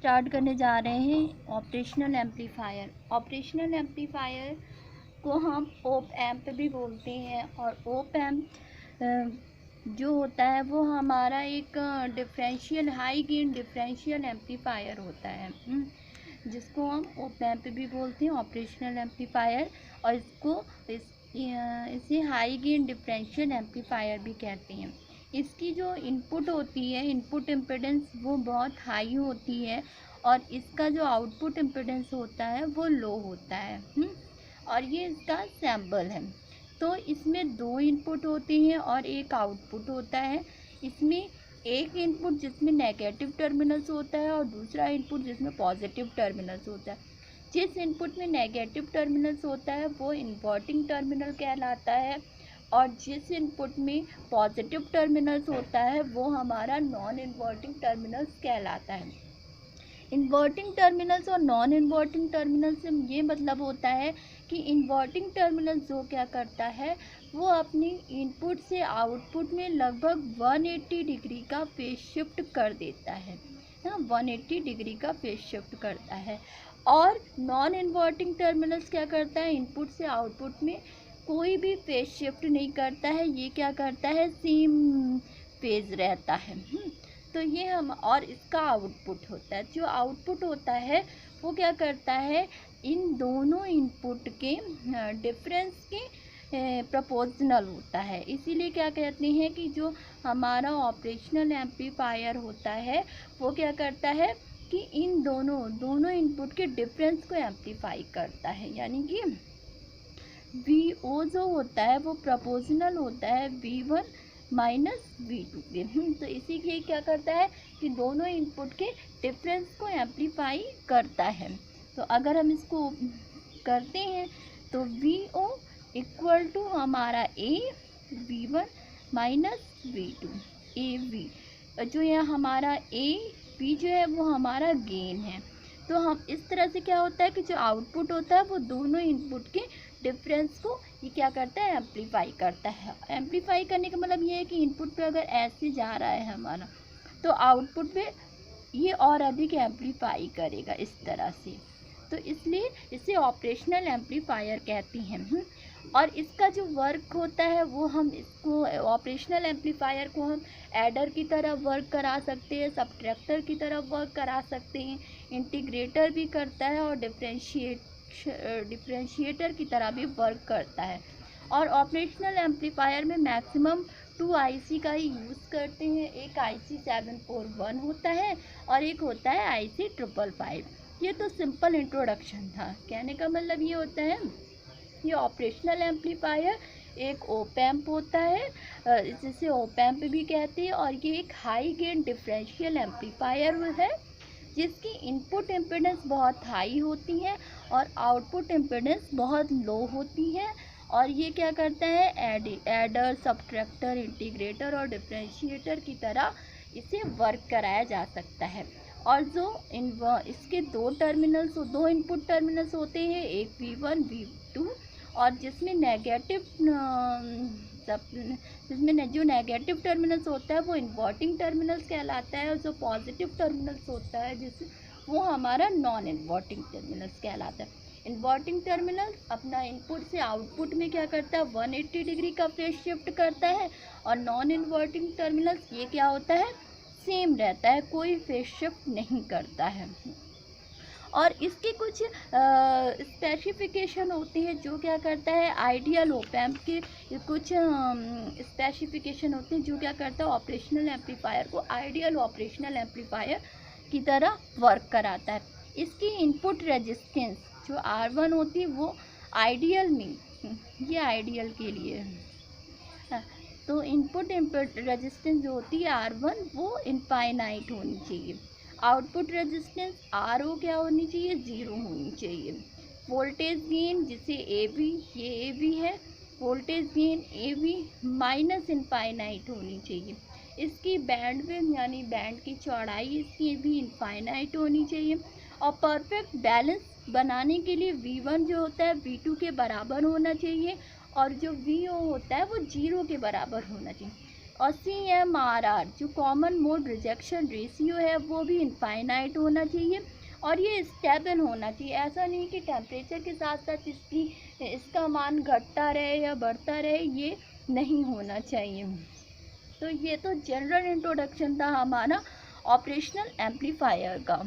Start करने जा रहे हैं ऑपरेशनल एम्पलीफायर। ऑपरेशनल एम्पलीफायर को हम ओप एम्प भी बोलते हैं, और ओप एम्प जो होता है वो हमारा एक differential high gain differential amplifier होता है, जिसको हम ओप एम्प भी बोलते हैं, ऑपरेशनल एम्पलीफायर। और इसे हाई गेन डिफरेंशियल एम्पलीफायर भी कहते हैं। इसकी जो इनपुट होती है, इनपुट इम्पीडेंस वो बहुत हाई होती है, और इसका जो आउटपुट इम्पीडेंस होता है वो लो होता है। और ये इसका सैम्पल है। तो इसमें दो इनपुट होते हैं और एक आउटपुट होता है। इसमें एक इनपुट जिसमें नेगेटिव टर्मिनल्स होता है और दूसरा इनपुट जिसमें पॉजिटिव टर्मिनल्स होता है। जिस इनपुट में नेगेटिव टर्मिनल्स होता है वो इन्वर्टिंग टर्मिनल कहलाता है, और जिस इनपुट में पॉजिटिव टर्मिनल्स होता है वो हमारा नॉन इन्वर्टिंग टर्मिनल्स कहलाता है। इन्वर्टिंग टर्मिनल्स और नॉन इन्वर्टिंग टर्मिनल्स से ये मतलब होता है कि इन्वर्टिंग टर्मिनल जो क्या करता है वो अपनी इनपुट से आउटपुट में लगभग 180 डिग्री का फेज शिफ्ट कर देता है, 180 डिग्री का फेज शिफ्ट करता है। और नॉन इन्वर्टिंग टर्मिनल्स क्या करता है, इनपुट से आउटपुट में कोई भी फेज शिफ्ट नहीं करता है, ये क्या करता है, सेम फेज रहता है। तो ये हम, और इसका आउटपुट होता है, जो आउटपुट होता है वो क्या करता है, इन दोनों इनपुट के डिफरेंस के प्रोपोर्शनल होता है। इसीलिए क्या कहते हैं कि जो हमारा ऑपरेशनल एम्पलीफायर होता है वो क्या करता है कि इन दोनों इनपुट के डिफरेंस को एम्पलीफाई करता है, यानी कि VO जो होता है वो प्रोपोर्शनल होता है V1 माइनस V2 के। तो इसी के क्या करता है कि दोनों इनपुट के डिफरेंस को एम्पलीफाई करता है। तो अगर हम इसको करते हैं तो VO इक्वल टू हमारा V1 माइनस V2 AV। जो यह हमारा AV जो है वो हमारा गेन है। तो हम इस तरह से क्या होता है कि जो आउटपुट होता है वो दोनों इनपुट के डिफरेंस को ये क्या करता है, एम्पलीफाई करता है। एम्पलीफाई करने का मतलब ये है कि इनपुट पे अगर ऐसे जा रहा है हमारा, तो आउटपुट पे ये और अधिक एम्पलीफाई करेगा इस तरह से। तो इसलिए इसे ऑपरेशनल एम्पलीफायर कहते हैं। और इसका जो वर्क होता है वो हम इसको ऑपरेशनल एम्पलीफायर को हम एडर की तरह वर्क करा सकते हैं, सब्ट्रैक्टर की तरह वर्क करा सकते हैं, इंटीग्रेटर भी करता है, और डिफरेंशिएटर की तरह भी वर्क करता है। और ऑपरेशनल एम्पलीफायर में मैक्सिमम 2 IC का ही यूज़ करते हैं। एक IC 741 होता है और एक होता है IC 555। ये तो सिंपल इंट्रोडक्शन था। कहने का मतलब ये होता है, ये ऑपरेशनल एम्पलीफायर एक ओप एम्प होता है, जिसे ओप एम्प भी कहते हैं, और ये एक हाई गेन डिफरेंशियल एम्पलीफायर है जिसकी इनपुट इम्पीडेंस बहुत हाई होती है और आउटपुट इम्पीडेंस बहुत लो होती है। और ये क्या करता है, एडर, सब्ट्रैक्टर, इंटीग्रेटर और डिफरेंशिएटर की तरह इसे वर्क कराया जा सकता है। और जो इसके दो इनपुट टर्मिनल्स होते हैं, एक V1 V2, और जिसमें जो नेगेटिव टर्मिनल्स होता है वो इन्वर्टिंग टर्मिनल्स कहलाता है, और जो पॉजिटिव टर्मिनल्स होता है वो हमारा नॉन इन्वर्टिंग टर्मिनल्स कहलाता है। इन्वर्टिंग टर्मिनल अपना इनपुट से आउटपुट में क्या करता है, 180 डिग्री का फेज शिफ्ट करता है, और नॉन इन्वर्टिंग टर्मिनल्स ये क्या होता है, सेम रहता है, कोई फेज शिफ्ट नहीं करता है। और इसके कुछ स्पेसिफिकेशन होती है जो क्या करता है, आइडियल ओप एम्प के कुछ स्पेसिफिकेशन होते हैं जो क्या करता है, ऑपरेशनल एम्पलीफायर को आइडियल ऑपरेशनल एम्पलीफायर की तरह वर्क कराता है। इसकी इनपुट रेजिस्टेंस जो R1 होती है वो आइडियल में, ये आइडियल के लिए है। तो इनपुट रेजिस्टेंस जो होती है R1 वो इनफाइनाइट होनी चाहिए। आउटपुट रेजिस्टेंस RO क्या होनी चाहिए, 0 होनी चाहिए। वोल्टेज गेन जिसे AV, ये AV है, voltage gain AV minus infinite होनी चाहिए। इसकी बैंडविड्थ यानी बैंड की चौड़ाई इसकी भी इनफाइनाइट होनी चाहिए। और परफेक्ट बैलेंस बनाने के लिए V1 जो होता है V2 के बराबर होना चाहिए, और जो VO होता है वो 0 के बराबर होना चाहिए। और CMRR जो कॉमन मोड रिजेक्शन रेशियो है वो भी इनफाइनाइट होना चाहिए और ये स्टेबल होना चाहिए। ऐसा नहीं कि टेम्परेचर के साथ साथ इसका मान घटता रहे या बढ़ता रहे, ये नहीं होना चाहिए। तो ये तो जनरल इंट्रोडक्शन था हमारा ऑपरेशनल एम्पलीफायर का।